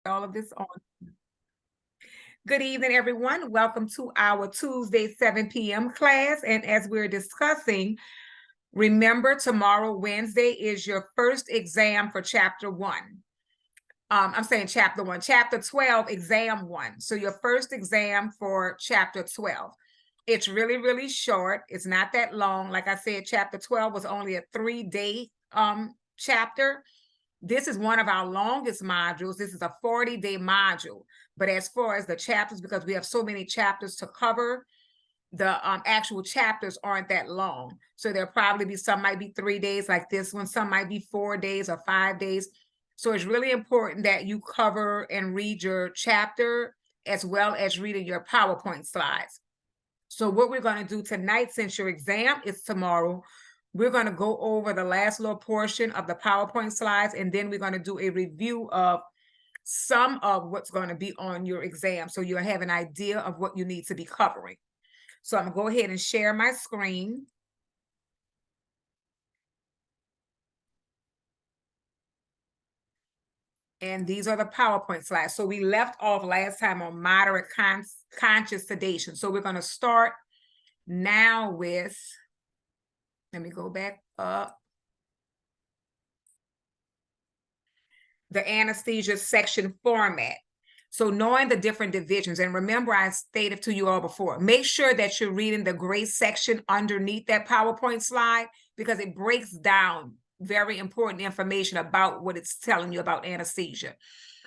all of this on. Good evening, everyone. Welcome to our Tuesday 7 p.m. class. And as we're discussing, remember tomorrow, Wednesday, is your first exam for chapter 1. I'm saying chapter 1, chapter 12, exam 1. So your first exam for chapter 12. It's really, really short. It's not that long. Like I said, chapter 12 was only a 3-day chapter. This is one of our longest modules. This is a 40-day module. But as far as the chapters, because we have so many chapters to cover, the actual chapters aren't that long. So there'll probably be some might be 3 days like this one. Some might be 4 days or 5 days. So it's really important that you cover and read your chapter as well as reading your PowerPoint slides. So what we're going to do tonight, since your exam is tomorrow, we're going to go over the last little portion of the PowerPoint slides, and then we're going to do a review of some of what's going to be on your exam, so you'll have an idea of what you need to be covering. So I'm going to go ahead and share my screen. And these are the PowerPoint slides. So we left off last time on moderate conscious sedation. So we're going to start now with, let me go back up. The anesthesia section format. So knowing the different divisions, and remember I stated to you all before, make sure that you're reading the gray section underneath that PowerPoint slide, because it breaks down very important information about what it's telling you about anesthesia.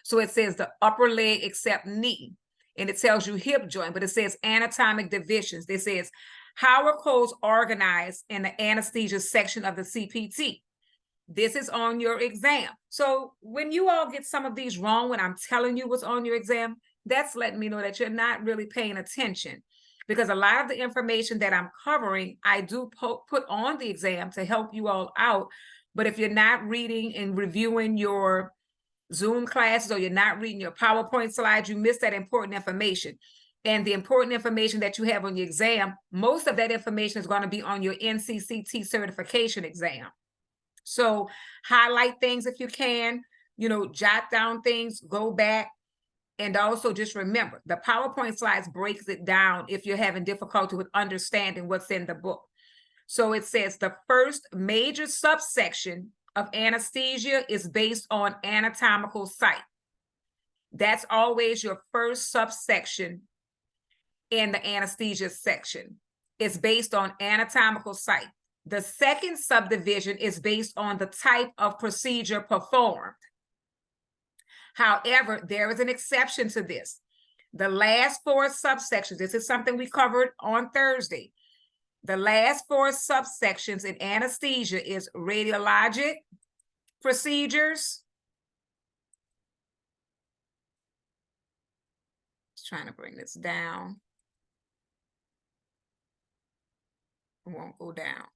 So it says the upper leg except knee, and it tells you hip joint, but it says anatomic divisions. It says how are codes organized in the anesthesia section of the CPT. This is on your exam. So when you all get some of these wrong, when I'm telling you what's on your exam, that's letting me know that you're not really paying attention, because a lot of the information that I'm covering, I do put on the exam to help you all out. But if you're not reading and reviewing your Zoom classes, or you're not reading your PowerPoint slides, you miss that important information. And the important information that you have on your exam, most of that information is going to be on your NCCT certification exam. So highlight things if you can, jot down things, go back. And also just remember, the PowerPoint slides breaks it down if you're having difficulty with understanding what's in the book. So it says the first major subsection of anesthesia is based on anatomical site. That's always your first subsection in the anesthesia section. It's based on anatomical site. The second subdivision is based on the type of procedure performed. However, there is an exception to this. The last 4 subsections, this is something we covered on Thursday. The last 4 subsections in anesthesia is radiologic procedures. Just trying to bring this down. It won't go down.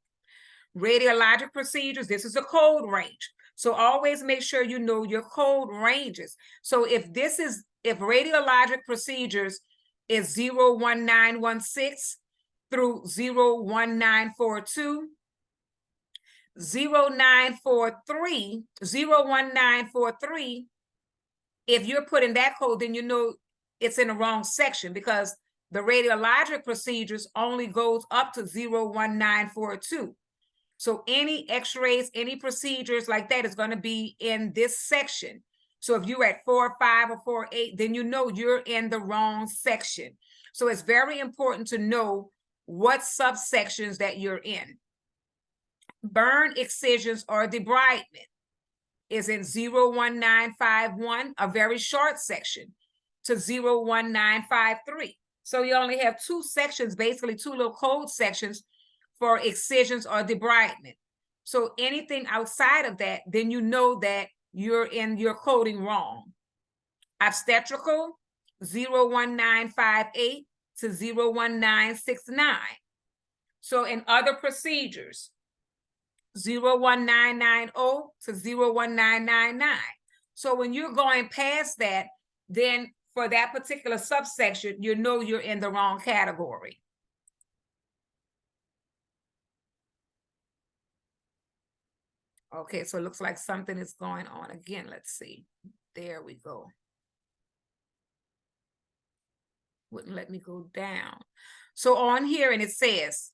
Radiologic procedures, this is a code range. So always make sure you know your code ranges. So if radiologic procedures is 01916 through 01942, 01943, if you're putting that code, then you know it's in the wrong section, because the radiologic procedures only goes up to 01942. So any x-rays, any procedures like that is going to be in this section. So if you're at 4.5 or 4.8, then you know you're in the wrong section. So it's very important to know what subsections that you're in. Burn excisions or debridement is in 01951, a very short section, to 01953. So you only have 2 sections, basically 2 little code sections for excisions or debridement. So anything outside of that, then you know that you're coding wrong. Obstetrical, 01958 to 01969. So in other procedures, 01990 to 01999. So when you're going past that, then for that particular subsection, you know you're in the wrong category. Okay, so it looks like something is going on again. Let's see. There we go. wouldn't let me go down. So on here, and it says,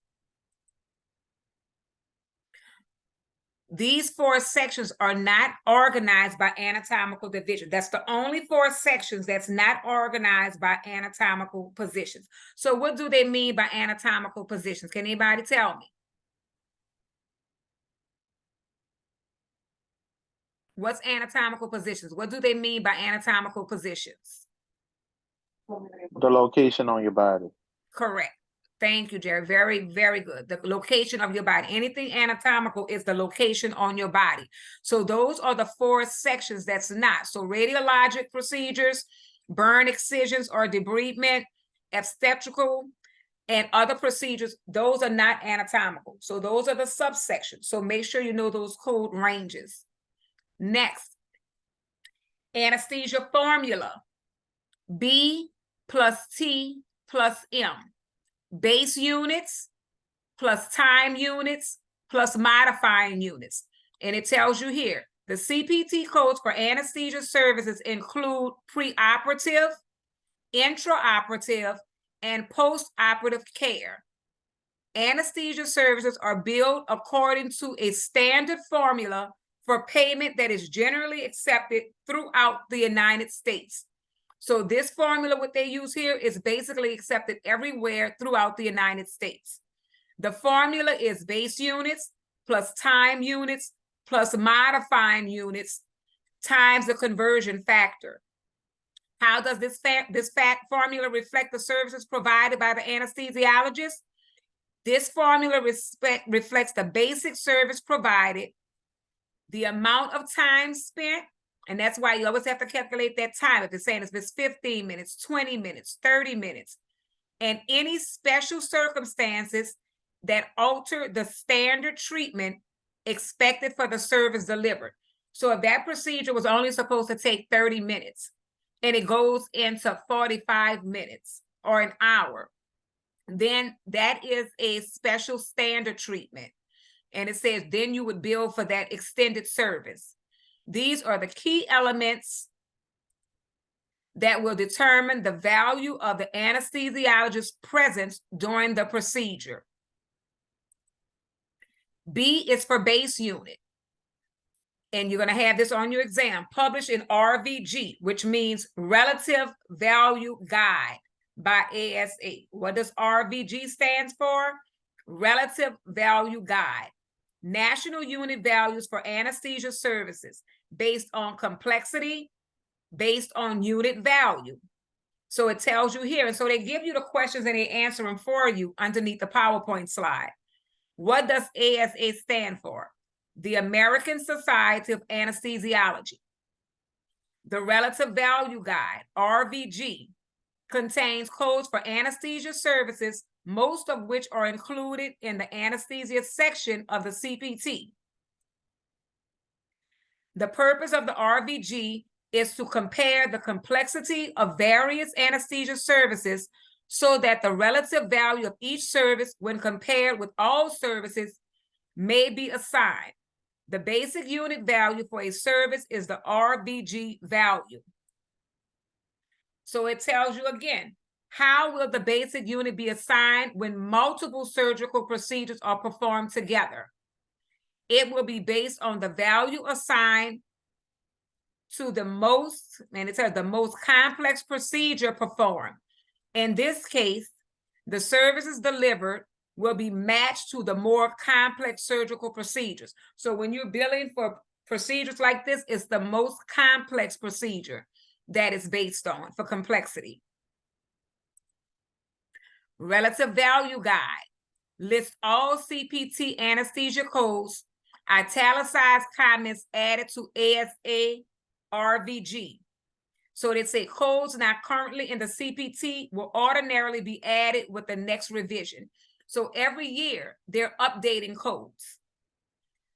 these 4 sections are not organized by anatomical division. That's the only 4 sections that's not organized by anatomical positions. So what do they mean by anatomical positions? Can anybody tell me? What's anatomical positions? What do they mean by anatomical positions? The location on your body. Correct. Thank you, Jerry. Very, very good. The location of your body. Anything anatomical is the location on your body. So those are the 4 sections that's not. So radiologic procedures, burn excisions or debridement, obstetrical, and other procedures, those are not anatomical. So those are the subsections. So make sure you know those code ranges. Next, anesthesia formula, B plus T plus M. Base units plus time units plus modifying units. And it tells you here, the CPT codes for anesthesia services include preoperative, intraoperative, and postoperative care. Anesthesia services are billed according to a standard formula for payment that is generally accepted throughout the United States. So this formula, what they use here, is basically accepted everywhere throughout the United States. The formula is base units plus time units plus modifying units times the conversion factor. How does this formula reflect the services provided by the anesthesiologist? This formula reflects the basic service provided, the amount of time spent, and that's why you always have to calculate that time. If it's saying if it's 15 minutes, 20 minutes, 30 minutes, and any special circumstances that alter the standard treatment expected for the service delivered. So if that procedure was only supposed to take 30 minutes and it goes into 45 minutes or an hour, then that is a special standard treatment. And it says then you would bill for that extended service. These are the key elements that will determine the value of the anesthesiologist's presence during the procedure. B is for base unit. And you're going to have this on your exam, published in RVG, which means Relative Value Guide by ASA. What does RVG stand for? Relative Value Guide. National unit values for anesthesia services based on complexity, based on unit value. So it tells you here. And so they give you the questions and they answer them for you underneath the PowerPoint slide. What does ASA stand for? The American Society of Anesthesiology. The Relative Value Guide, RVG, contains codes for anesthesia services, most of which are included in the anesthesia section of the CPT. The purpose of the RVG is to compare the complexity of various anesthesia services so that the relative value of each service when compared with all services may be assigned. The basic unit value for a service is the RVG value. So it tells you again, how will the basic unit be assigned when multiple surgical procedures are performed together? It will be based on the value assigned to the most, and it says the most complex procedure performed. In this case, the services delivered will be matched to the more complex surgical procedures. So when you're billing for procedures like this, it's the most complex procedure that is based on for complexity. Relative Value Guide lists all CPT anesthesia codes, italicized comments added to ASA RVG. So they say codes not currently in the CPT will ordinarily be added with the next revision. So every year they're updating codes.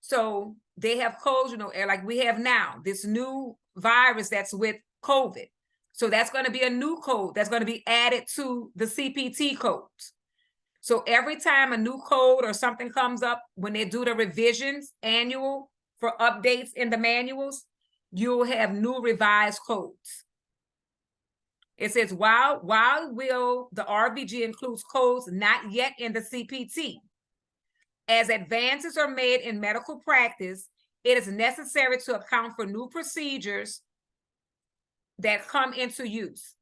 So they have codes, you know, like we have now, this new virus that's with COVID. So that's going to be a new code that's going to be added to the CPT codes. So every time a new code or something comes up, when they do the revisions annual for updates in the manuals, you'll have new revised codes. It says, while will the RVG includes codes not yet in the CPT? As advances are made in medical practice, it is necessary to account for new procedures that come into use.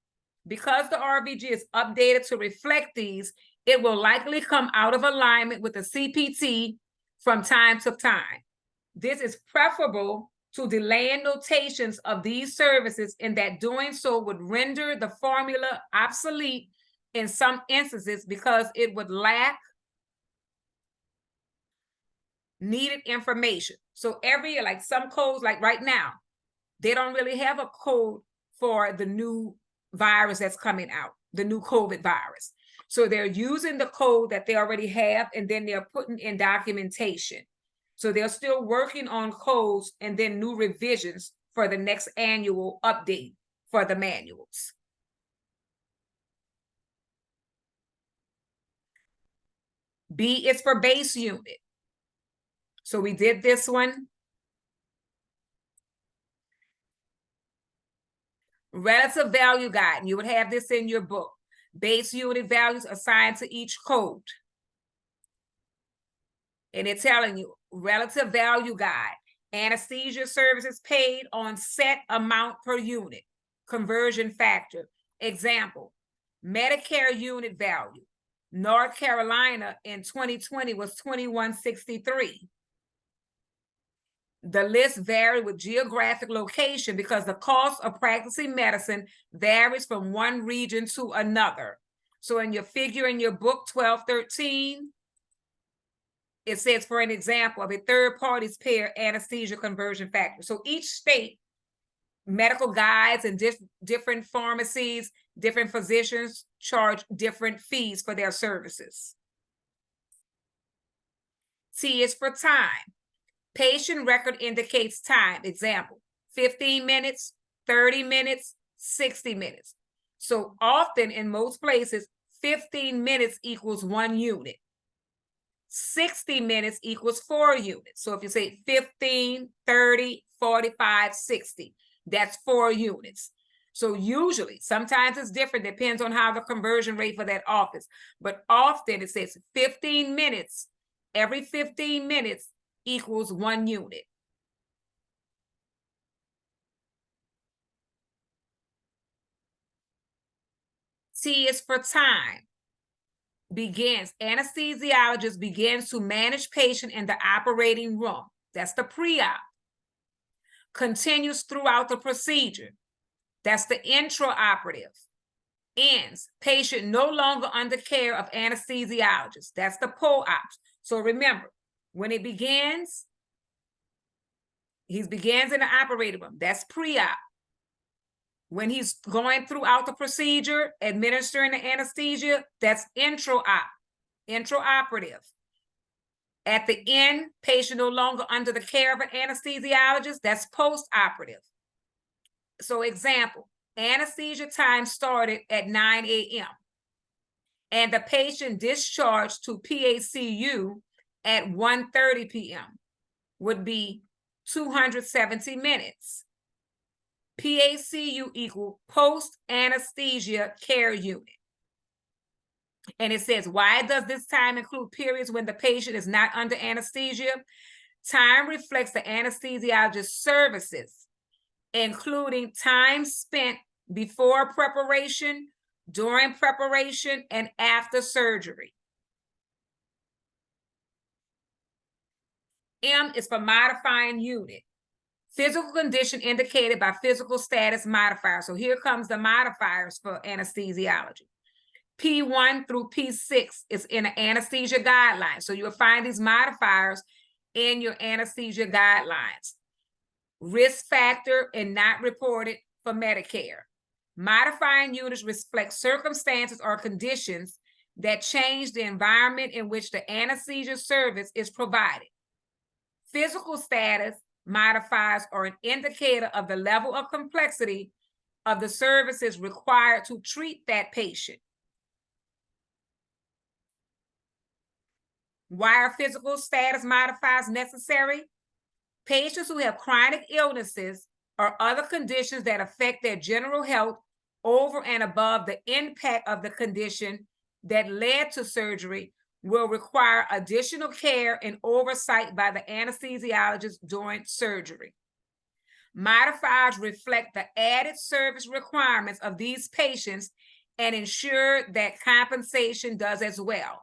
Because the RVG is updated to reflect these, it will likely come out of alignment with the CPT from time to time. This is preferable to delaying notations of these services, in that doing so would render the formula obsolete in some instances because it would lack needed information. So every year, like some codes, like right now, they don't really have a code for the new virus that's coming out, the new COVID virus. So they're using the code that they already have, and then they're putting in documentation. So they're still working on codes and then new revisions for the next annual update for the manuals. B is for base unit. So we did this one. Relative value guide, and you would have this in your book. Base unit values assigned to each code. And it's telling you, relative value guide, anesthesia services paid on set amount per unit, conversion factor. Example, Medicare unit value. North Carolina in 2020 was $21.63. The list varied with geographic location because the cost of practicing medicine varies from one region to another. So in your figure in your book 1213, it says, for an example of a third party's payer anesthesia conversion factor. So each state, medical guides and different pharmacies, different physicians charge different fees for their services. T is for time. Patient record indicates time. Example, 15 minutes, 30 minutes, 60 minutes. So often in most places, 15 minutes equals 1 unit. 60 minutes equals 4 units. So if you say 15, 30, 45, 60, that's 4 units. So usually, sometimes it's different, depends on how the conversion rate for that office. But often it says 15 minutes, every 15 minutes equals 1 unit. T is for time. Anesthesiologist begins to manage patient in the operating room. That's the pre-op. Continues throughout the procedure. That's the intraoperative. Ends, patient no longer under care of anesthesiologist. That's the post-op. So remember, when it begins, he begins in the operating room. That's pre-op. When he's going throughout the procedure, administering the anesthesia, that's intra-op, intraoperative. At the end, patient no longer under the care of an anesthesiologist, that's post-operative. So example, anesthesia time started at 9 a.m. and the patient discharged to PACU at 1:30 p.m. would be 270 minutes. PACU equal post-anesthesia care unit. And it says, why does this time include periods when the patient is not under anesthesia? Time reflects the anesthesiologist's services, including time spent before preparation, during preparation, and after surgery. M is for modifying unit. Physical condition indicated by physical status modifier. So here comes the modifiers for anesthesiology. P1 through P6 is in the anesthesia guidelines. So you'll find these modifiers in your anesthesia guidelines. Risk factor and not reported for Medicare. Modifying units reflect circumstances or conditions that change the environment in which the anesthesia service is provided. Physical status modifiers are an indicator of the level of complexity of the services required to treat that patient. Why are physical status modifiers necessary? Patients who have chronic illnesses or other conditions that affect their general health over and above the impact of the condition that led to surgery will require additional care and oversight by the anesthesiologist during surgery. Modifiers reflect the added service requirements of these patients and ensure that compensation does as well.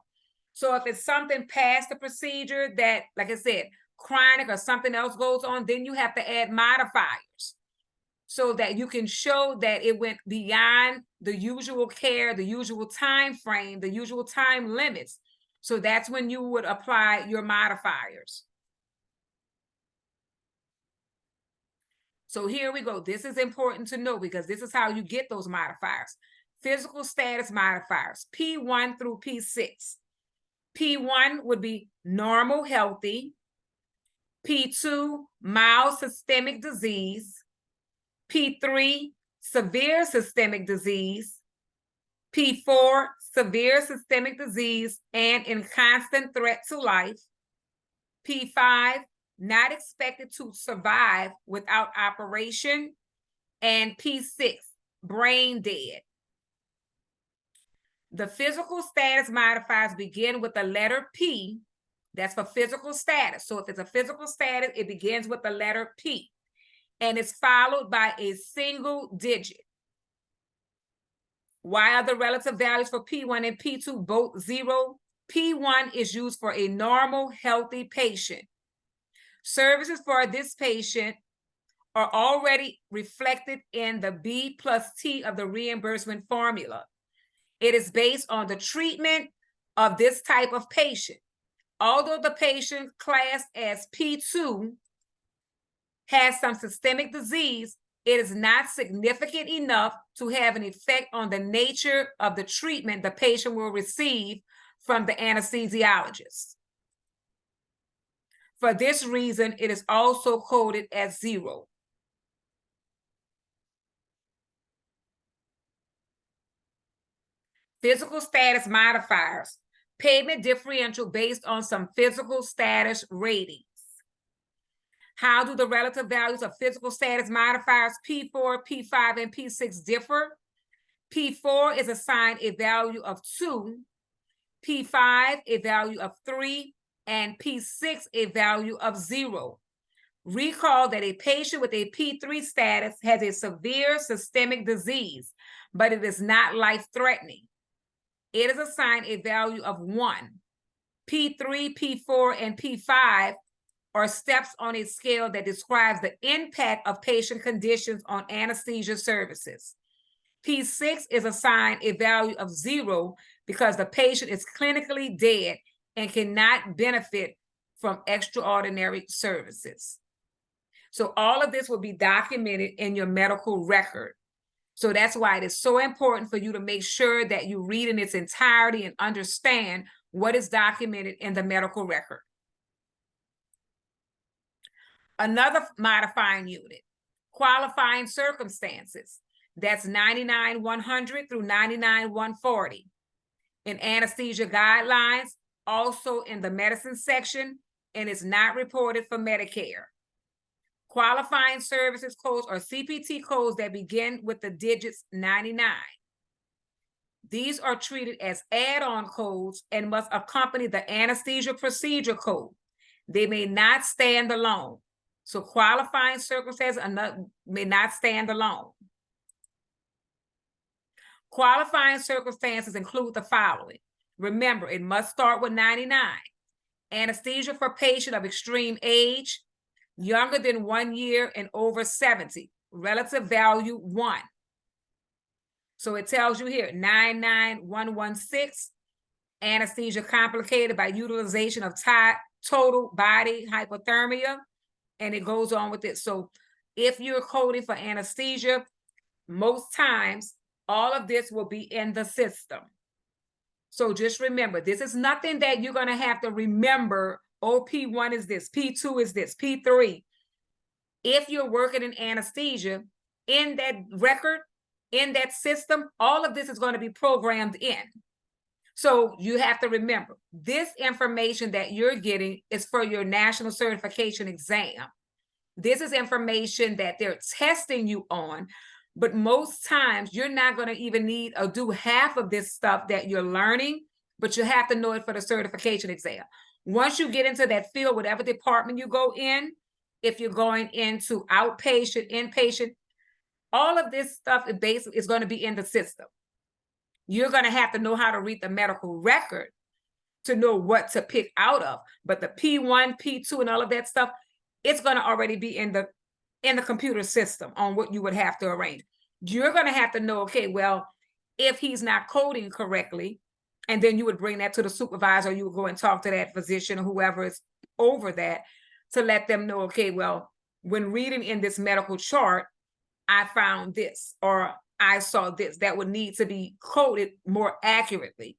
So if it's something past the procedure that, like I said, chronic or something else goes on, then you have to add modifiers so that you can show that it went beyond the usual care, the usual time frame, the usual time limits. So that's when you would apply your modifiers. So here we go. This is important to know because this is how you get those modifiers. Physical status modifiers, P1 through P6. P1 would be normal, healthy. P2, mild systemic disease. P3, severe systemic disease. P4, severe systemic disease and in constant threat to life. P5, not expected to survive without operation. And P6, brain dead. The physical status modifiers begin with the letter P. That's for physical status. So if it's a physical status, it begins with the letter P. And it's followed by a single digit. Why are the relative values for P1 and P2 both 0? P1 is used for a normal, healthy patient. Services for this patient are already reflected in the B plus T of the reimbursement formula. It is based on the treatment of this type of patient. Although the patient classed as P2 has some systemic disease, it is not significant enough to have an effect on the nature of the treatment the patient will receive from the anesthesiologist. For this reason, it is also coded as 0. Physical status modifiers, payment differential based on some physical status ratings. How do the relative values of physical status modifiers P4, P5, and P6 differ? P4 is assigned a value of 2, P5 a value of 3, and P6 a value of 0. Recall that a patient with a P3 status has a severe systemic disease, but it is not life-threatening. It is assigned a value of 1. P3, P4, and P5 are steps on a scale that describes the impact of patient conditions on anesthesia services. P6 is assigned a value of 0 because the patient is clinically dead and cannot benefit from extraordinary services. So all of this will be documented in your medical record. So that's why it is so important for you to make sure that you read in its entirety and understand what is documented in the medical record. Another modifying unit, qualifying circumstances. That's 99-100 through 99-140. In anesthesia guidelines, also in the medicine section, and is not reported for Medicare. Qualifying services codes are CPT codes that begin with the digits 99. These are treated as add-on codes and must accompany the anesthesia procedure code. They may not stand alone. So qualifying circumstances may not stand alone. Qualifying circumstances include the following. Remember, it must start with 99. Anesthesia for patient of extreme age, younger than 1 year and over 70. Relative value 1. So it tells you here, 99116, anesthesia complicated by utilization of total body hypothermia, and it goes on with it. So if you're coding for anesthesia, most times, all of this will be in the system. So just remember, this is nothing that you're going to have to remember. Oh, P1 is this, P2 is this, P3. If you're working in anesthesia, in that record, in that system, all of this is going to be programmed in. So you have to remember, this information that you're getting is for your national certification exam. This is information that they're testing you on But most times you're not going to even need or do half of this stuff that you're learning, but you have to know it for the certification exam. Once you get into that field, whatever department you go in, if you're going into outpatient, inpatient, all of this stuff is basically is going to be in the system. You're going to have to know how to read the medical record to know what to pick out of. But the P1, P2, and all of that stuff, it's going to already be in the computer system on what you would have to arrange. You're going to have to know, okay, well, if he's not coding correctly, and then you would bring that to the supervisor, you would go and talk to that physician or whoever is over that to let them know, okay, well, when reading in this medical chart, I found this, or I saw this, that would need to be coded more accurately.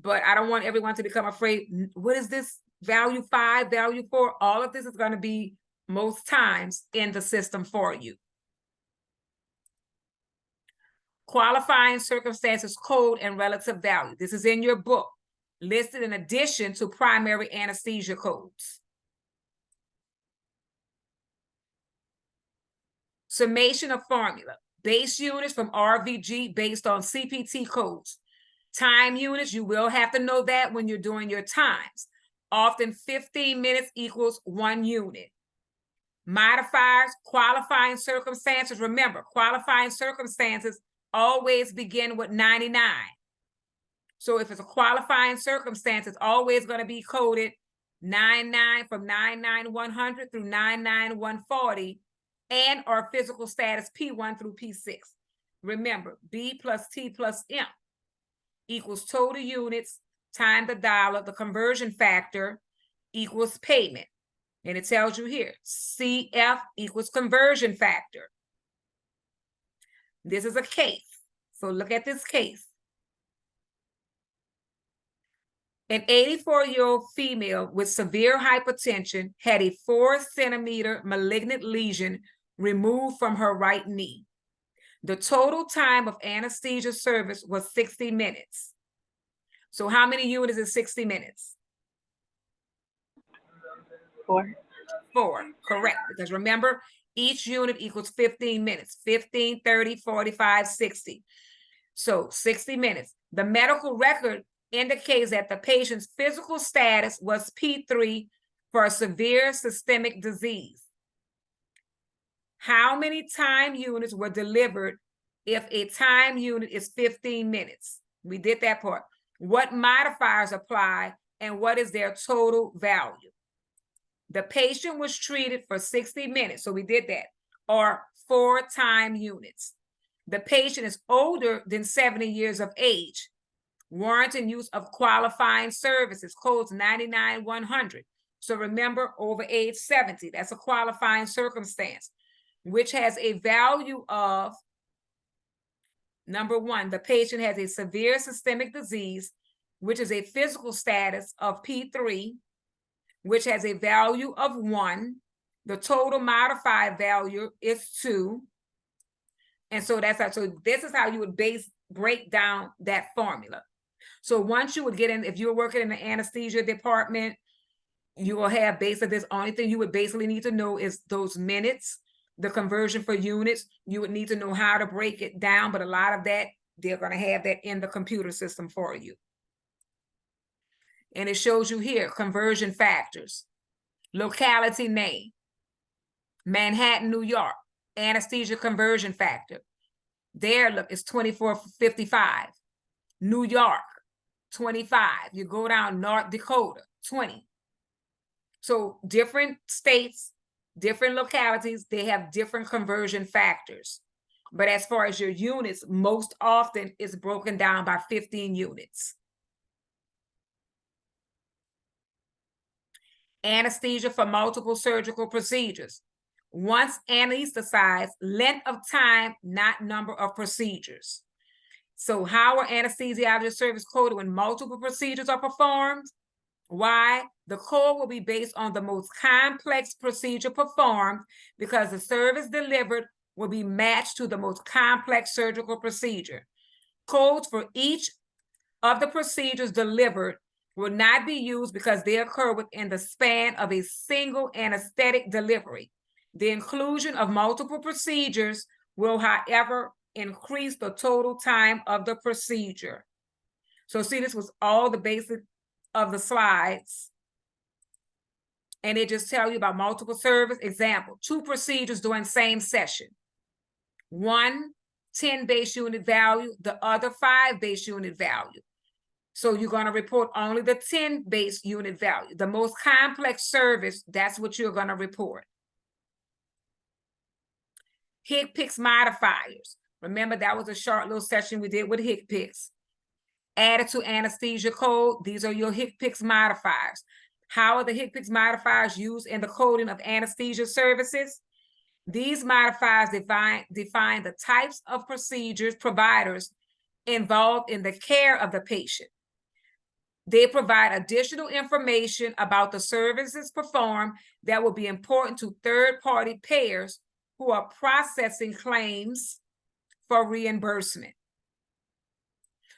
But I don't want everyone to become afraid. What is this value 5, value 4? All of this is going to be most times in the system for you. Qualifying circumstances, code, and relative value. This is in your book, listed in addition to primary anesthesia codes. Summation of formula. Base units from RVG based on CPT codes. Time units, you will have to know that when you're doing your times. Often 15 minutes equals 1 unit. Modifiers, qualifying circumstances. Remember, qualifying circumstances always begin with 99. So if it's a qualifying circumstance, it's always going to be coded 99 from 99100 through 99140, and our physical status P1 through P6. Remember, B plus T plus M equals total units times the dollar, the conversion factor equals payment. And it tells you here, CF equals conversion factor. This is a case. So look at this case. An 84-year-old female with severe hypertension had a 4-centimeter malignant lesion removed from her right knee. The total time of anesthesia service was 60 minutes. So how many units is 60 minutes? 4. 4, correct. Because remember, each unit equals 15 minutes, 15, 30, 45, 60. So 60 minutes. The medical record indicates that the patient's physical status was P3 for a severe systemic disease. How many time units were delivered if a time unit is 15 minutes? We did that part. What modifiers apply and what is their total value? The patient was treated for 60 minutes, so we did that, or 4 time units. The patient is older than 70 years of age. Warranting use of qualifying services, codes 99-100. So remember, over age 70, that's a qualifying circumstance, which has a value of, number 1, the patient has a severe systemic disease, which is a physical status of P3, which has a value of 1. The total modified value is 2. And so that's how, so this is how you would break down that formula. So once you would get in, if you're working in the anesthesia department, you will have basically this. Only thing you would basically need to know is those minutes, the conversion for units. You would need to know how to break it down, but a lot of that, they're going to have that in the computer system for you. And it shows you here, conversion factors, locality name, Manhattan, New York, anesthesia conversion factor. There, look, it's 2455. New York, 25. You go down North Dakota, 20. So different states, different localities, they have different conversion factors. But as far as your units, most often it's broken down by 15 units. Anesthesia for multiple surgical procedures. Once anesthetized, length of time, not number of procedures. So how are anesthesiologists service coded when multiple procedures are performed? Why? The code will be based on the most complex procedure performed because the service delivered will be matched to the most complex surgical procedure. Codes for each of the procedures delivered will not be used because they occur within the span of a single anesthetic delivery. The inclusion of multiple procedures will, however, increase the total time of the procedure. So see, this was all the basic of the slides. And it just tell you about multiple service. Example, 2 procedures during same session. One 10 base unit value, the other 5 base unit value. So you're going to report only the 10 base unit value. The most complex service, that's what you're going to report. HCPCS modifiers. Remember, that was a short little session we did with HCPCS. Added to anesthesia code, these are your HCPCS modifiers. How are the HCPCS modifiers used in the coding of anesthesia services? These modifiers define the types of procedures providers involved in the care of the patient. They provide additional information about the services performed that will be important to third-party payers who are processing claims for reimbursement.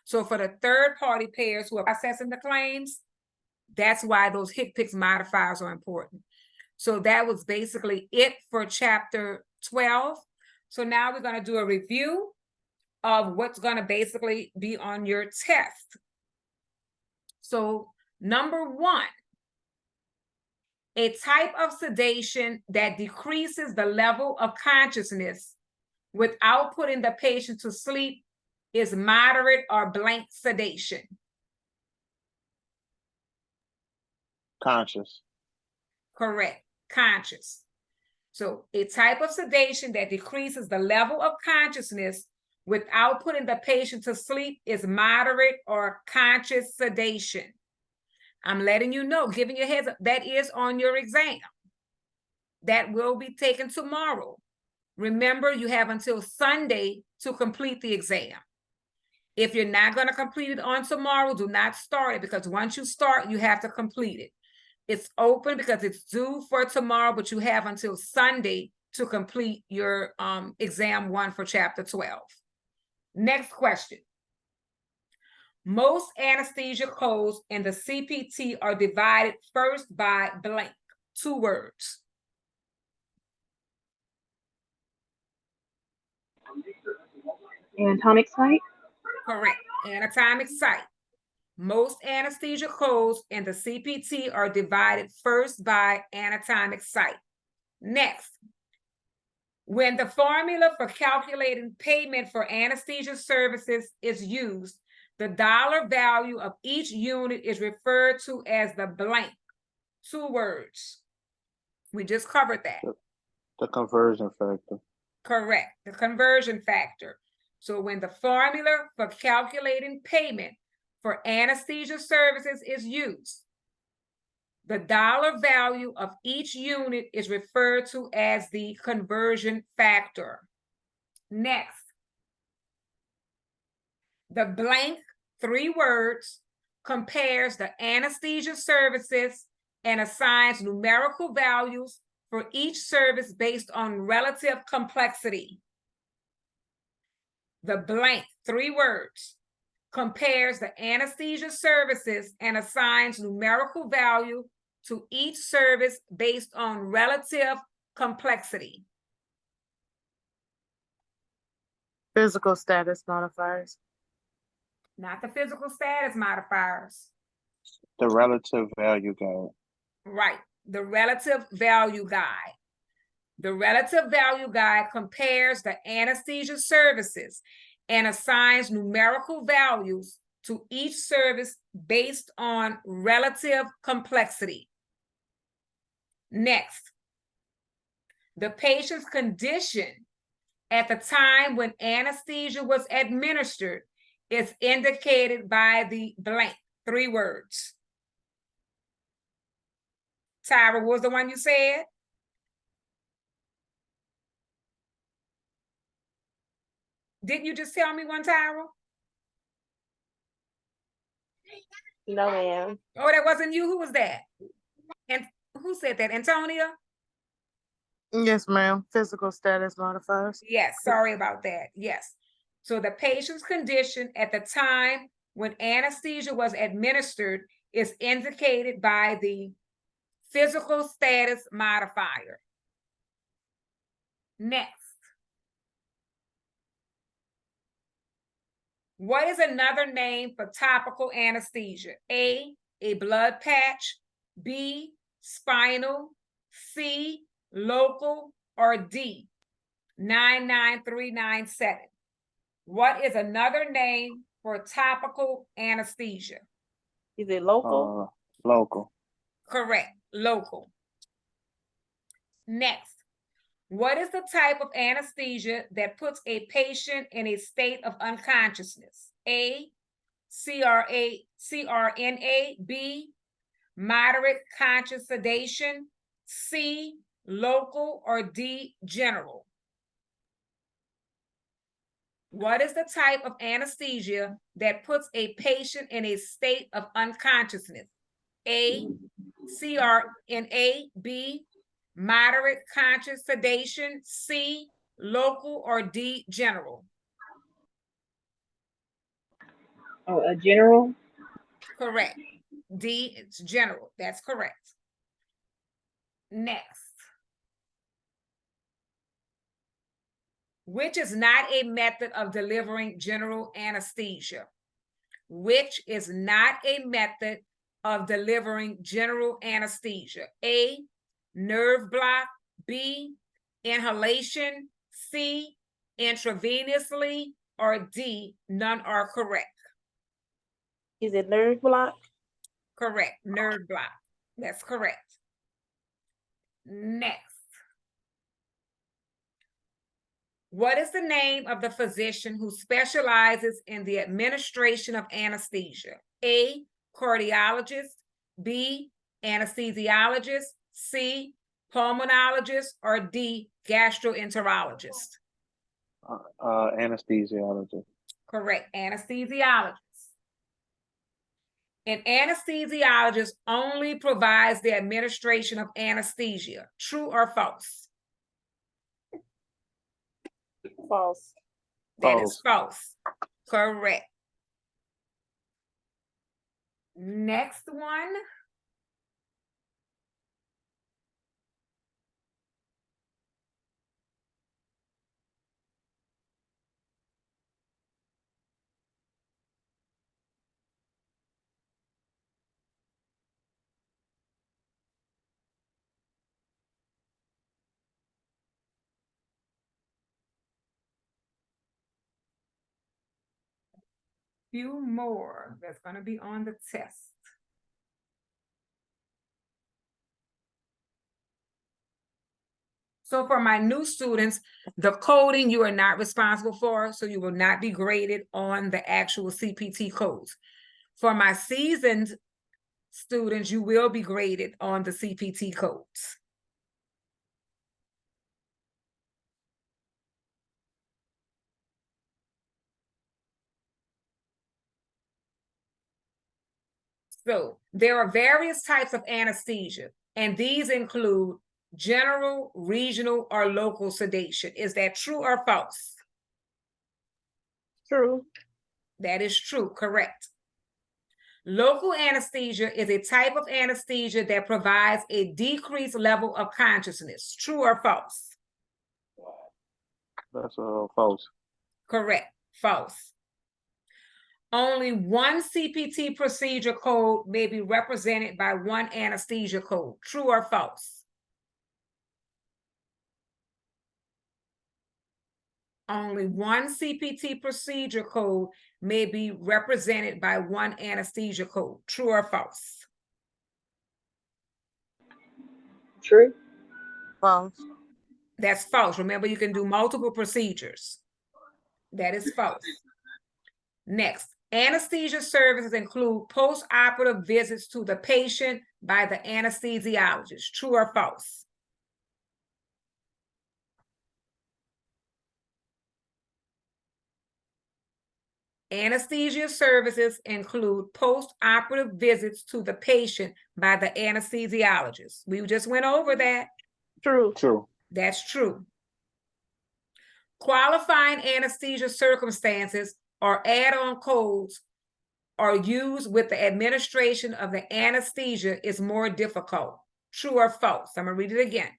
So for the third-party payers who are processing the claims, that's why those HCPCS modifiers are important. So that was basically it for chapter 12. So now we're going to do a review of what's going to basically be on your test. So number 1, a type of sedation that decreases the level of consciousness without putting the patient to sleep is moderate or blank sedation. Conscious. Correct. Conscious. So a type of sedation that decreases the level of consciousness without putting the patient to sleep is moderate or conscious sedation. I'm letting you know, giving you a heads up, that is on your exam. That will be taken tomorrow. Remember, you have until Sunday to complete the exam. If you're not going to complete it on tomorrow, do not start it, because once you start, you have to complete it. It's open because it's due for tomorrow, but you have until Sunday to complete your exam 1 for chapter 12. Next question. Most anesthesia codes in the CPT are divided first by blank, 2 words. Anatomic site? Correct. Anatomic site. Most anesthesia codes in the CPT are divided first by anatomic site. Next, when the formula for calculating payment for anesthesia services is used, the dollar value of each unit is referred to as the blank, 2 words. We just covered that. The conversion factor. Correct, the conversion factor. So when the formula for calculating payment for anesthesia services is used, the dollar value of each unit is referred to as the conversion factor. Next, the blank, 3 words, compares the anesthesia services and assigns numerical values for each service based on relative complexity. The blank, 3 words, compares the anesthesia services and assigns numerical value to each service based on relative complexity. Physical status modifiers. Not the physical status modifiers. The relative value guide. Right, the relative value guide. The relative value guide compares the anesthesia services and assigns numerical values to each service based on relative complexity. Next, the patient's condition at the time when anesthesia was administered is indicated by the blank, 3 words. Tyra, what was the one you said? Didn't you just tell me one, Tyra? No, ma'am. Oh, that wasn't you. Who was that? And who said that? Antonia? Yes, ma'am. Physical status modifiers. Yes, sorry about that. Yes. So the patient's condition at the time when anesthesia was administered is indicated by the physical status modifier. Next, What is another name for topical anesthesia? A blood patch, B, spinal, C, local, or D, 99397. What is another name for topical anesthesia? Is it local? Local. Correct, local. Next, what is the type of anesthesia that puts a patient in a state of unconsciousness? A, CRNA, B, moderate conscious sedation, C, local, or D, general? What is the type of anesthesia that puts a patient in a state of unconsciousness? A, CRNA, B, moderate conscious sedation, C, local, or D, general? Oh, a general? Correct. D, it's general. That's correct. Next. Which is not a method of delivering general anesthesia? Which is not a method of delivering general anesthesia? A, nerve block, B, inhalation, C, intravenously, or D, none are correct. Is it nerve block? Correct, nerve block. That's correct. Next. What is the name of the physician who specializes in the administration of anesthesia? A, cardiologist, B, anesthesiologist, C, pulmonologist, or D, gastroenterologist? Anesthesiologist. Correct, anesthesiologist. An anesthesiologist only provides the administration of anesthesia. True or false? False. That is false. Correct. Next one. Few more that's going to be on the test. So for my new students, the coding you are not responsible for, so you will not be graded on the actual CPT codes. For my seasoned students, you will be graded on the CPT codes. So there are various types of anesthesia, and these include general, regional, or local sedation. Is that true or false? True. That is true, correct. Local anesthesia is a type of anesthesia that provides a decreased level of consciousness. True or false? That's false. Correct, false. Only one CPT procedure code may be represented by one anesthesia code. True or false? Only one CPT procedure code may be represented by one anesthesia code. True or false? True. False. That's false. Remember, you can do multiple procedures. That is false. Next, anesthesia services include post-operative visits to the patient by the anesthesiologist. True or false? Anesthesia services include post-operative visits to the patient by the anesthesiologist. We just went over that. True. True. That's true. Qualifying anesthesia circumstances or add-on codes are used with the administration of the anesthesia is more difficult. True or false? I'm going to read it again.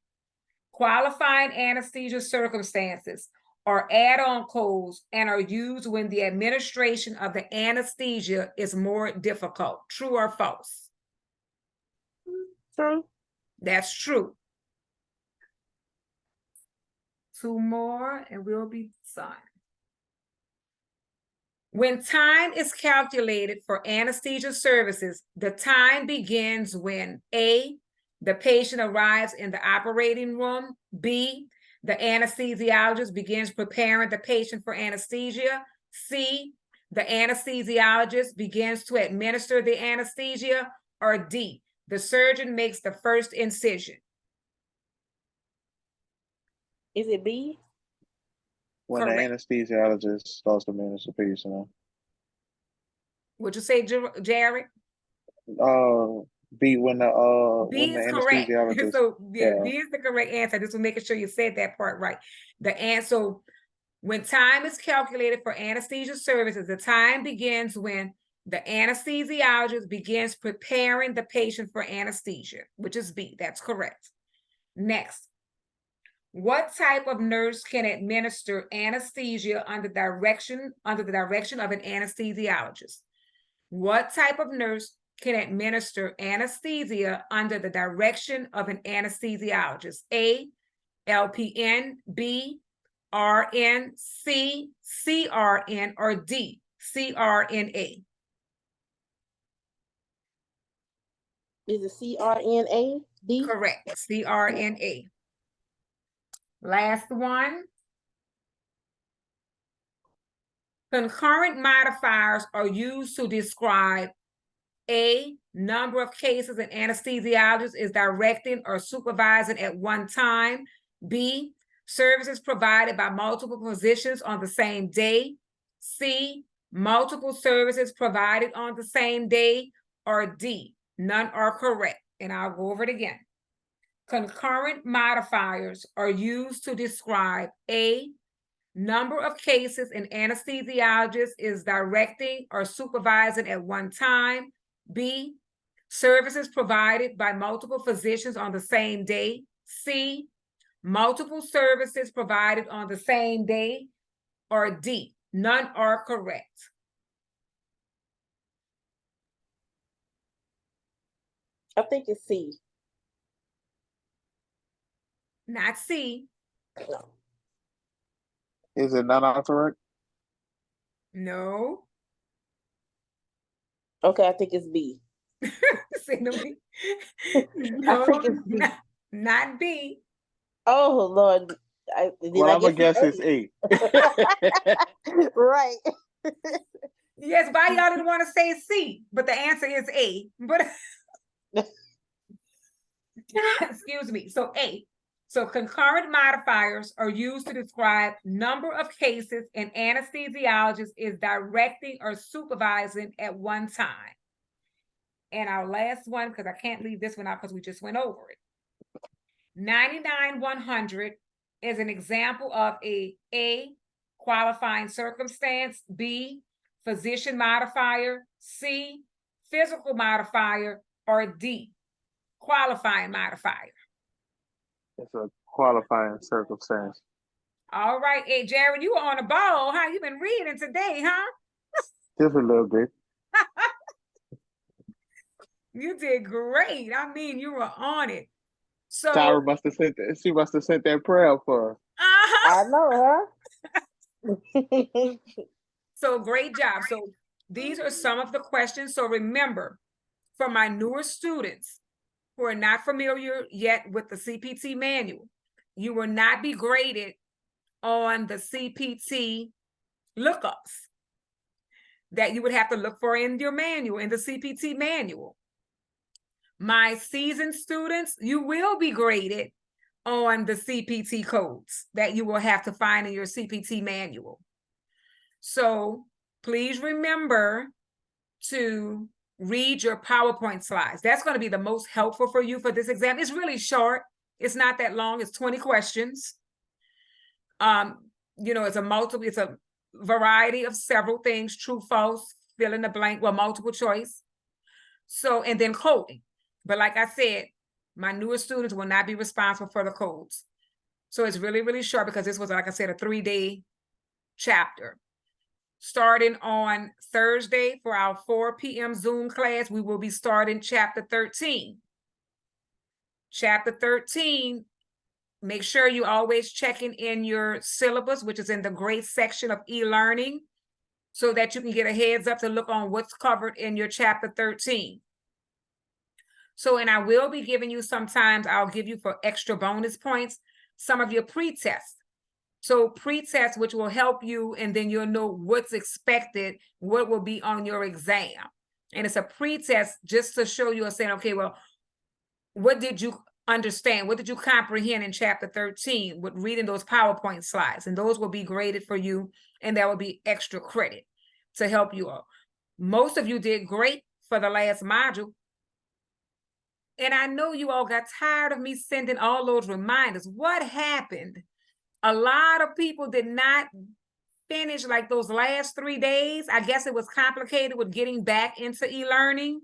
Qualifying anesthesia circumstances are add-on codes and are used when the administration of the anesthesia is more difficult. True or false? True. That's true. Two more and we'll be done. When time is calculated for anesthesia services, the time begins when A, the patient arrives in the operating room, B, the anesthesiologist begins preparing the patient for anesthesia, C, the anesthesiologist begins to administer the anesthesia, or D, the surgeon makes the first incision. Is it B? When the Correct. anesthesiologist starts to manage the patient. Would you say, Jared? B, when the B is correct. anesthesiologist. So yeah, yeah. B is the correct answer. Just to making sure you said that part right. The answer, when time is calculated for anesthesia services, the time begins when the anesthesiologist begins preparing the patient for anesthesia, which is B. That's correct. Next, what type of nurse can administer anesthesia under the direction of an anesthesiologist? What type of nurse can administer anesthesia under the direction of an anesthesiologist? A, LPN, B, RN, C, CRN, or D, CRNA? Is it CRNA? D? Correct, CRNA. Last one. Concurrent modifiers are used to describe A, number of cases an anesthesiologist is directing or supervising at one time. B, services provided by multiple physicians on the same day. C, multiple services provided on the same day. Or D, none are correct. And I'll go over it again. Concurrent modifiers are used to describe A, number of cases an anesthesiologist is directing or supervising at one time. B, services provided by multiple physicians on the same day. C, multiple services provided on the same day. Or D, none are correct. I think it's C. Not C. No. Is it not correct? No. Okay, I think it's B. Say no, B. I No, think it's B. not B. Oh Lord. Well, I'm gonna guess it's A. Right. Yes, why y'all didn't want to say C, but the answer is A. But excuse me. So A. So concurrent modifiers are used to describe number of cases an anesthesiologist is directing or supervising at one time. And our last one, because I can't leave this one out because we just went over it. 99-100 is an example of A, qualifying circumstance, B, physician modifier, C, physical modifier, or D, qualifying modifier. It's a qualifying circumstance. All right, hey, Jared, you were on the ball. How you been reading today, huh? Just a little bit. You did great. I mean, you were on it. So Tyra must have sent that. She must have sent that prayer for us. I know, huh? So great job. So these are some of the questions. So remember, for my newer students who are not familiar yet with the CPT manual, you will not be graded on the CPT lookups that you would have to look for in your manual, in the CPT manual. My seasoned students, you will be graded on the CPT codes that you will have to find in your CPT manual. So please remember to read your PowerPoint slides. That's going to be the most helpful for you for this exam. It's really short. It's not that long. It's 20 questions. You know, it's a variety of several things, true, false, fill in the blank, well, multiple choice. So, and then coding. But like I said, my newer students will not be responsible for the codes. So it's really, really short because this was, like I said, a 3-day chapter. Starting on Thursday for our 4 p.m. Zoom class, we will be starting chapter 13. Chapter 13, make sure you always checking in your syllabus, which is in the grade section of e-learning, so that you can get a heads up to look on what's covered in your chapter 13. So, and I will be giving you, sometimes I'll give you for extra bonus points, some of your pre-tests. So pre-test, which will help you, and then you'll know what's expected, what will be on your exam. And it's a pre-test just to show you and saying, okay, well, what did you understand? What did you comprehend in chapter 13 with reading those PowerPoint slides? And those will be graded for you, and that will be extra credit to help you all. Most of you did great for the last module. And I know you all got tired of me sending all those reminders. What happened? A lot of people did not finish like those last 3 days. I guess it was complicated with getting back into e-learning.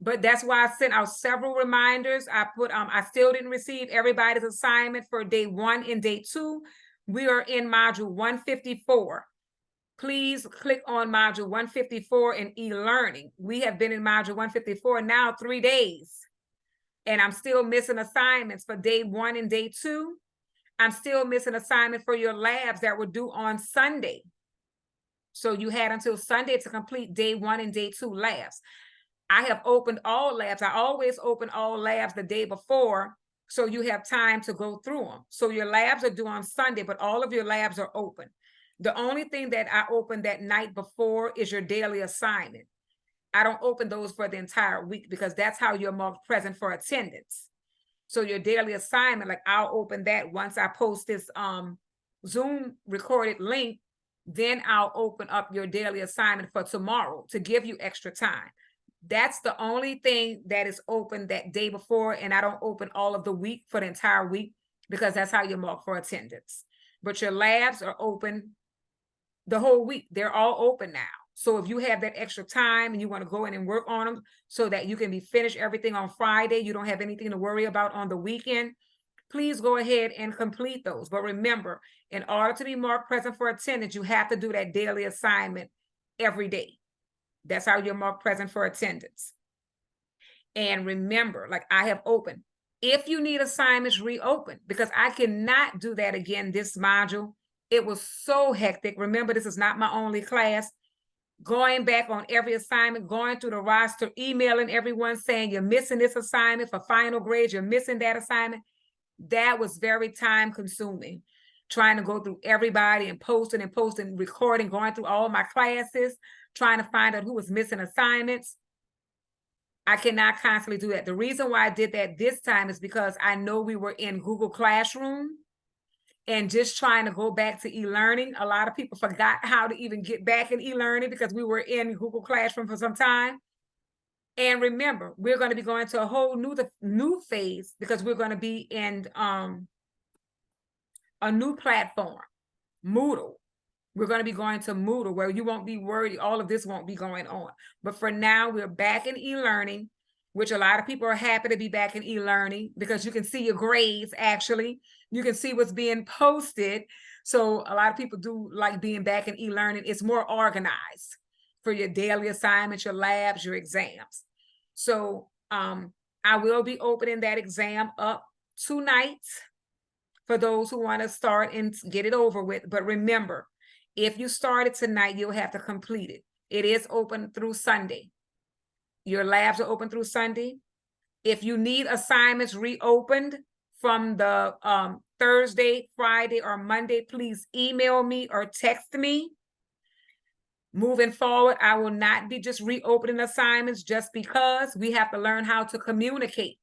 But that's why I sent out several reminders. I still didn't receive everybody's assignment for day 1 and day 2. We are in module 154. Please click on module 154 in e-learning. We have been in module 154 now 3 days. And I'm still missing assignments for day 1 and day 2. I'm still missing assignment for your labs that were due on Sunday. So you had until Sunday to complete day 1 and day 2 labs. I have opened all labs. I always open all labs the day before, so you have time to go through them. So your labs are due on Sunday, but all of your labs are open. The only thing that I open that night before is your daily assignment. I don't open those for the entire week because that's how you're marked present for attendance. So your daily assignment, like I'll open that once I post this Zoom recorded link, then I'll open up your daily assignment for tomorrow to give you extra time. That's the only thing that is open that day before, and I don't open all of the week for the entire week because that's how you're marked for attendance. But your labs are open the whole week. They're all open now. So if you have that extra time and you want to go in and work on them so that you can be finished everything on Friday, you don't have anything to worry about on the weekend, please go ahead and complete those. But remember, in order to be marked present for attendance, you have to do that daily assignment every day. That's how you're marked present for attendance. And remember, like I have opened, if you need assignments, reopen, because I cannot do that again this module. It was so hectic. Remember, this is not my only class. Going back on every assignment, going through the roster, emailing everyone saying you're missing this assignment for final grades, you're missing that assignment. That was very time consuming, trying to go through everybody and posting, recording, going through all my classes, trying to find out who was missing assignments. I cannot constantly do that. The reason why I did that this time is because I know we were in Google Classroom. And just trying to go back to e-learning, a lot of people forgot how to even get back in e-learning because we were in Google Classroom for some time. And remember, we're going to be going to a whole new phase because we're going to be in a new platform, Moodle. We're going to be going to Moodle where you won't be worried. All of this won't be going on. But for now, we're back in e-learning, which a lot of people are happy to be back in e-learning because you can see your grades actually. You can see what's being posted. So a lot of people do like being back in e-learning. It's more organized for your daily assignments, your labs, your exams. So I will be opening that exam up tonight for those who want to start and get it over with. But remember, if you started tonight, you'll have to complete it. It is open through Sunday. Your labs are open through Sunday. If you need assignments reopened from the Thursday, Friday, or Monday, please email me or text me. Moving forward, I will not be just reopening assignments just because. We have to learn how to communicate.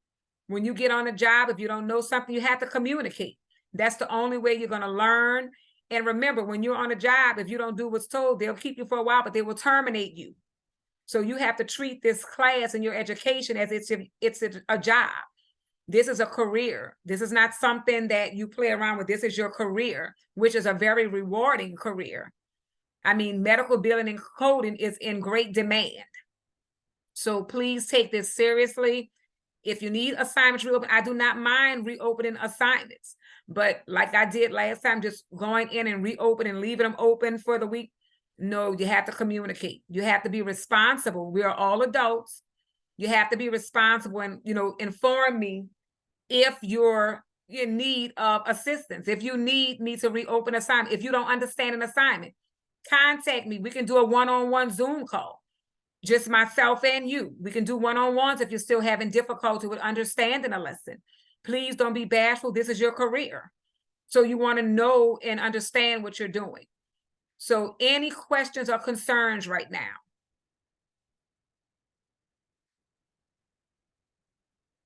When you get on a job, if you don't know something, you have to communicate. That's the only way you're going to learn. And remember, when you're on a job, if you don't do what's told, they'll keep you for a while, but they will terminate you. So you have to treat this class and your education as it's a job. This is a career. This is not something that you play around with. This is your career, which is a very rewarding career. I mean, medical billing and coding is in great demand. So please take this seriously. If you need assignments reopened, I do not mind reopening assignments. But like I did last time, just going in and reopen and leaving them open for the week. No, you have to communicate. You have to be responsible. We are all adults. You have to be responsible and, inform me if you're in need of assistance. If you need me to reopen assignment, if you don't understand an assignment, contact me. We can do a one-on-one Zoom call, just myself and you. We can do one-on-ones if you're still having difficulty with understanding a lesson. Please don't be bashful. This is your career. So you want to know and understand what you're doing. So any questions or concerns right now?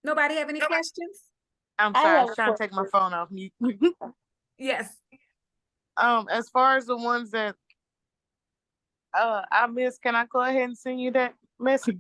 Nobody have any questions? I'm I sorry, I have was a trying to take my question. phone off mute. Yes. As far as the ones that I missed, can I go ahead and send you that message?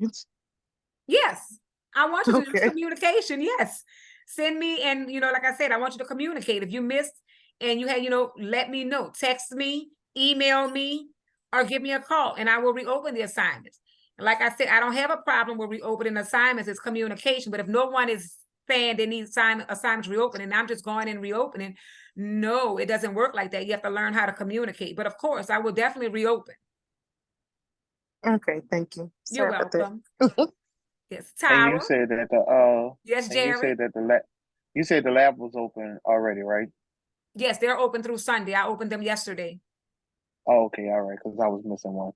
Yes. I want you to use Okay. communication. Yes. Send me, and like I said, I want you to communicate. If you missed and you had, let me know. Text me, email me, or give me a call, and I will reopen the assignments. Like I said, I don't have a problem with reopening assignments. It's communication. But if no one is saying they need assignments reopening, I'm just going in reopening. No, it doesn't work like that. You have to learn how to communicate. But of course, I will definitely reopen. Okay, thank you. You're Sorry about that. welcome. Yes, And you Tyra. said that Yes, and you Jerry. said that you said the lab was open already, right? Yes, they're open through Sunday. I opened them yesterday. Oh, okay, all right, because I was missing one.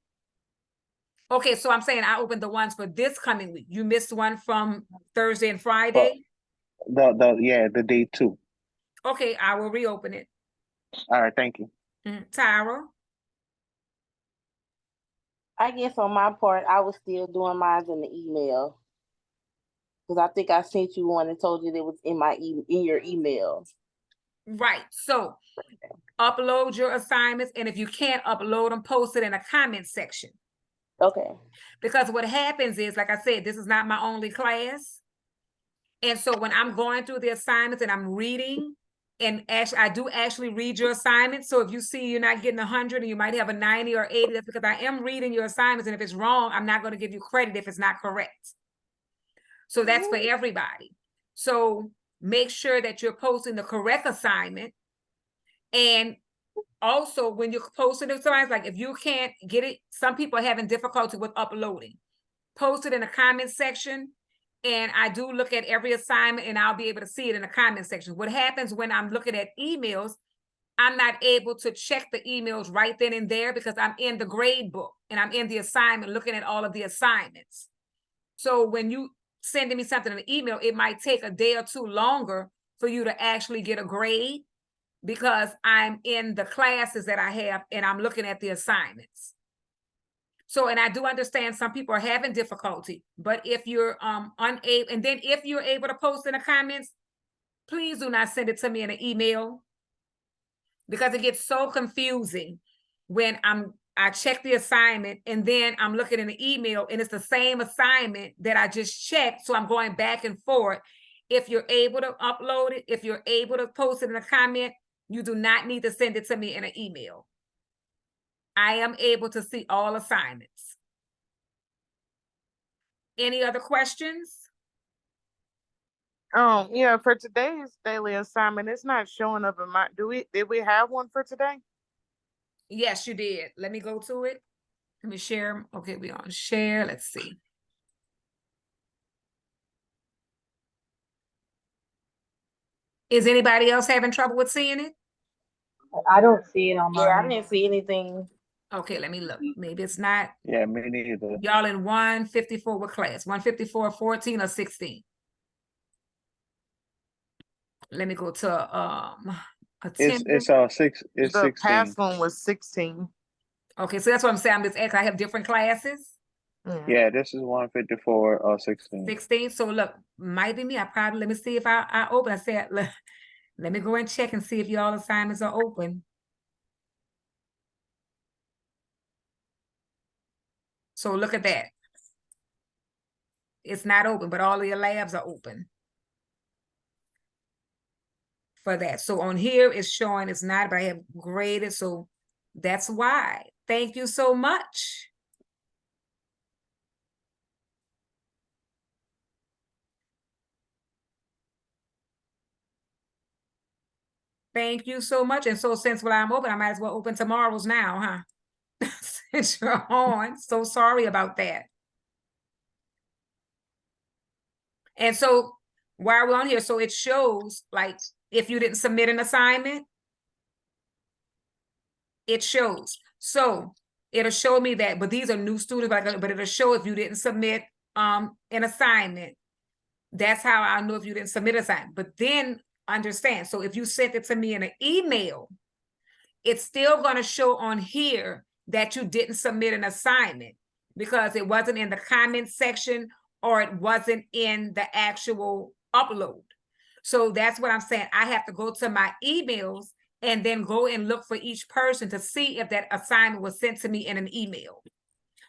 Okay, so I'm saying I opened the ones for this coming week. You missed one from Thursday and But Friday. the day 2. Okay, I will reopen it. All right, thank you. Tyra. I guess on my part, I was still doing mine in the email. Because I think I sent you one and told you that it was in in your email. Right. So upload your assignments, and if you can't upload them, post it in a comment section. Okay. Because what happens is, like I said, this is not my only class. And so when I'm going through the assignments and I'm reading, and actually, I do actually read your assignments. So if you see you're not getting 100 and you might have a 90 or 80, that's because I am reading your assignments. And if it's wrong, I'm not going to give you credit if it's not correct. So that's for everybody. So make sure that you're posting the correct assignment. And also when you're posting assignments, like if you can't get it, some people are having difficulty with uploading. Post it in the comment section. And I do look at every assignment and I'll be able to see it in the comment section. What happens when I'm looking at emails, I'm not able to check the emails right then and there because I'm in the grade book and I'm in the assignment looking at all of the assignments. So when you sending me something in an email, it might take a day or two longer for you to actually get a grade because I'm in the classes that I have and I'm looking at the assignments. So, and I do understand some people are having difficulty, but if you're unable, and then if you're able to post in the comments, please do not send it to me in an email because it gets so confusing when I check the assignment and then I'm looking in the email and it's the same assignment that I just checked. So I'm going back and forth. If you're able to upload it, if you're able to post it in a comment, you do not need to send it to me in an email. I am able to see all assignments. Any other questions? Yeah, for today's daily assignment, it's not showing up in my, did we have one for today? Yes, you did. Let me go to it. Let me share. Okay, we're on share. Let's see. Is anybody else having trouble with seeing it? I don't see it on Yeah, I mine. didn't see anything. Okay, let me look. Maybe it's not. Yeah, me neither. Y'all in 154 what class? 154, 14 or 16? Let me go to It's attendance. 16. 16. One was 16. Okay, so that's what I'm saying. I'm just asking. I have different classes. Yeah, this is 154 16. 16. So look, might be me. Let me see if I open. I said, let me go and check and see if y'all assignments are open. So look at that. It's not open, but all of your labs are open for that. So on here, it's showing it's not, but I have graded. So that's why. Thank you so much. Thank you so much. And so since while I'm open, I might as well open tomorrow's now, huh? Since you're on. So sorry about that. And so while we're on here, so it shows like if you didn't submit an assignment, it shows. So it'll show me that, but these are new students, but it'll show if you didn't submit an assignment. That's how I know if you didn't submit an assignment. But then understand, so if you sent it to me in an email, it's still going to show on here that you didn't submit an assignment because it wasn't in the comment section or it wasn't in the actual upload. So that's what I'm saying. I have to go to my emails and then go and look for each person to see if that assignment was sent to me in an email.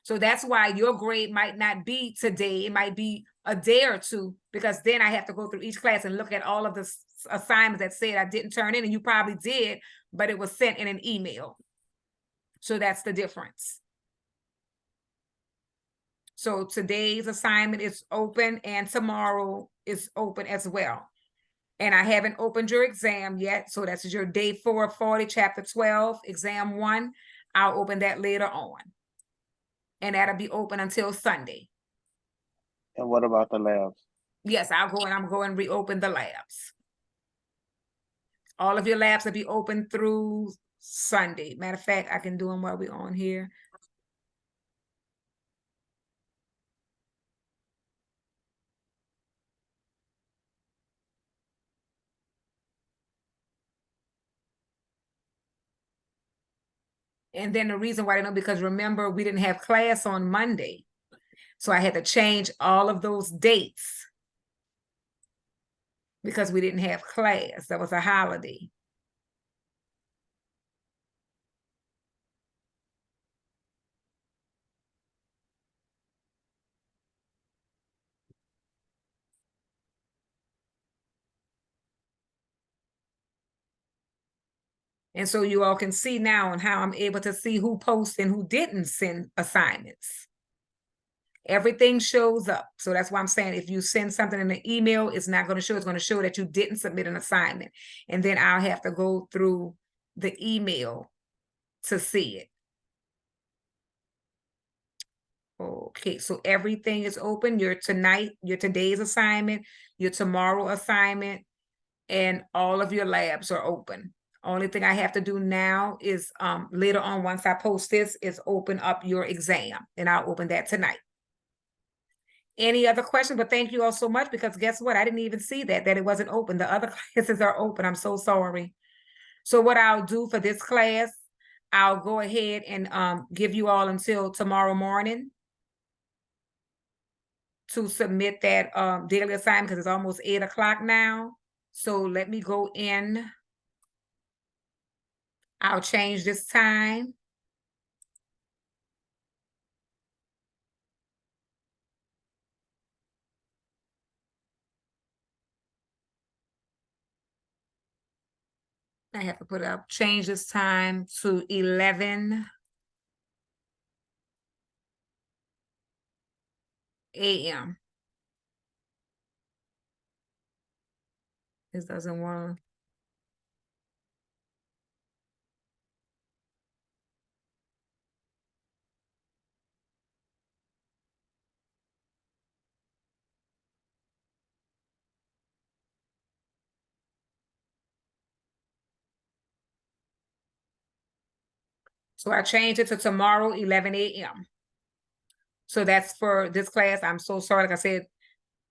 So that's why your grade might not be today. It might be a day or two, because then I have to go through each class and look at all of the assignments that said I didn't turn in, and you probably did, but it was sent in an email. So that's the difference. So today's assignment is open and tomorrow is open as well. And I haven't opened your exam yet. So that's your day 440, chapter 12, exam 1. I'll open that later on. And that'll be open until Sunday. And what about the labs? Yes, I'm going to reopen the labs. All of your labs will be open through Sunday. Matter of fact, I can do them while we're on here. And then the reason why I know, because remember, we didn't have class on Monday. So I had to change all of those dates because we didn't have class. That was a holiday. And so you all can see now on how I'm able to see who posted and who didn't send assignments. Everything shows up. So that's why I'm saying if you send something in an email, it's not going to show. It's going to show that you didn't submit an assignment. And then I'll have to go through the email to see it. Okay, so everything is open. Your today's assignment, your tomorrow assignment, and all of your labs are open. Only thing I have to do now is later on, once I post this, is open up your exam, and I'll open that tonight. Any other questions? But thank you all so much, because guess what? I didn't even see that it wasn't open. The other classes are open. I'm so sorry. So what I'll do for this class, I'll go ahead and give you all until tomorrow morning to submit that daily assignment, because it's almost 8 o'clock now. So let me go in. I'll change this time. I have to put up, change this time to 11 a.m. This doesn't want. So I changed it to tomorrow, 11 a.m. So that's for this class. I'm so sorry. Like I said,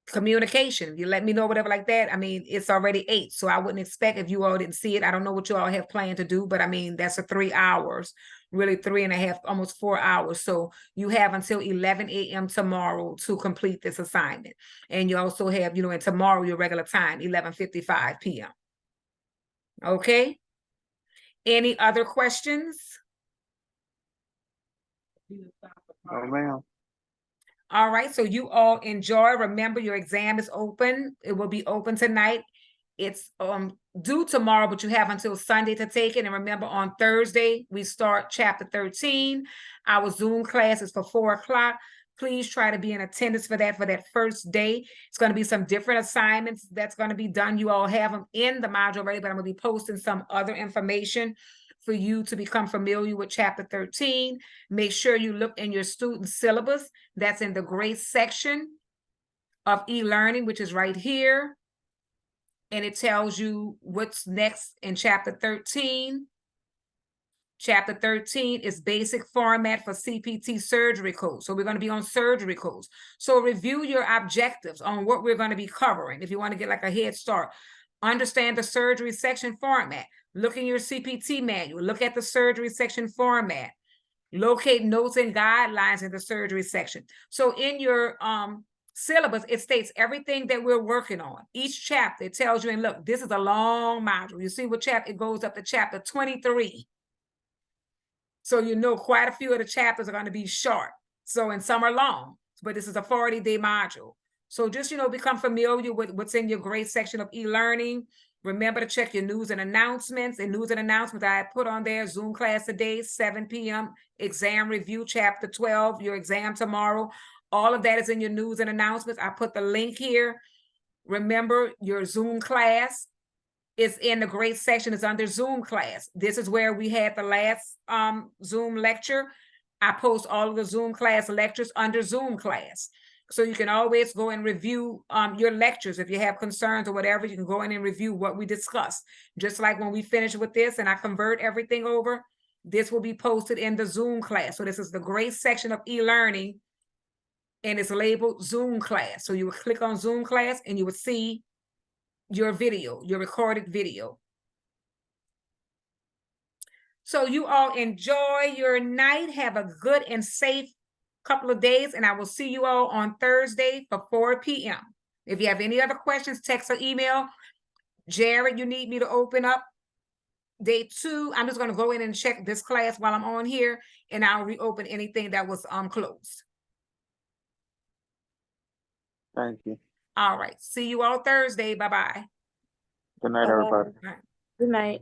communication. You let me know, whatever like that. I mean, it's already 8. So I wouldn't expect if you all didn't see it. I don't know what you all have planned to do, but I mean, that's a 3 hours, really 3.5, almost 4 hours. So you have until 11 a.m. tomorrow to complete this assignment. And you also have, and tomorrow your regular time, 11:55 p.m. Okay. Any other questions? Oh, ma'am. All right, so you all enjoy. Remember, your exam is open. It will be open tonight. It's due tomorrow, but you have until Sunday to take it. And remember, on Thursday, we start chapter 13. Our Zoom class is for 4 o'clock. Please try to be in attendance for that first day. It's going to be some different assignments that's going to be done. You all have them in the module already, but I'm going to be posting some other information for you to become familiar with chapter 13. Make sure you look in your student syllabus. That's in the grade section of e-learning, which is right here. And it tells you what's next in chapter 13. Chapter 13 is basic format for CPT surgery codes. So we're going to be on surgery codes. So review your objectives on what we're going to be covering. If you want to get like a head start, understand the surgery section format. Look in your CPT manual. Look at the surgery section format. Locate notes and guidelines in the surgery section. So in your syllabus, it states everything that we're working on. Each chapter, it tells you, and look, this is a long module. You see what chapter, it goes up to chapter 23. So you know quite a few of the chapters are going to be short. So, and some are long, but this is a 40-day module. So just, become familiar with what's in your grade section of e-learning. Remember to check your news and announcements. And news and announcements I put on there, Zoom class today, 7 p.m., exam review, chapter 12, your exam tomorrow. All of that is in your news and announcements. I put the link here. Remember, your Zoom class is in the grade section, is under Zoom class. This is where we had the last Zoom lecture. I post all of the Zoom class lectures under Zoom class. So you can always go and review your lectures. If you have concerns or whatever, you can go in and review what we discussed. Just like when we finish with this and I convert everything over, this will be posted in the Zoom class. So this is the grade section of e-learning, and it's labeled Zoom class. So you would click on Zoom class and you would see your video, your recorded video. So you all enjoy your night. Have a good and safe couple of days, and I will see you all on Thursday for 4 p.m. If you have any other questions, text or email. Jared, you need me to open up day 2. I'm just going to go in and check this class while I'm on here, and I'll reopen anything that was closed. Thank you. All right. See you all Thursday. Bye-bye. Good night, everybody. Good night.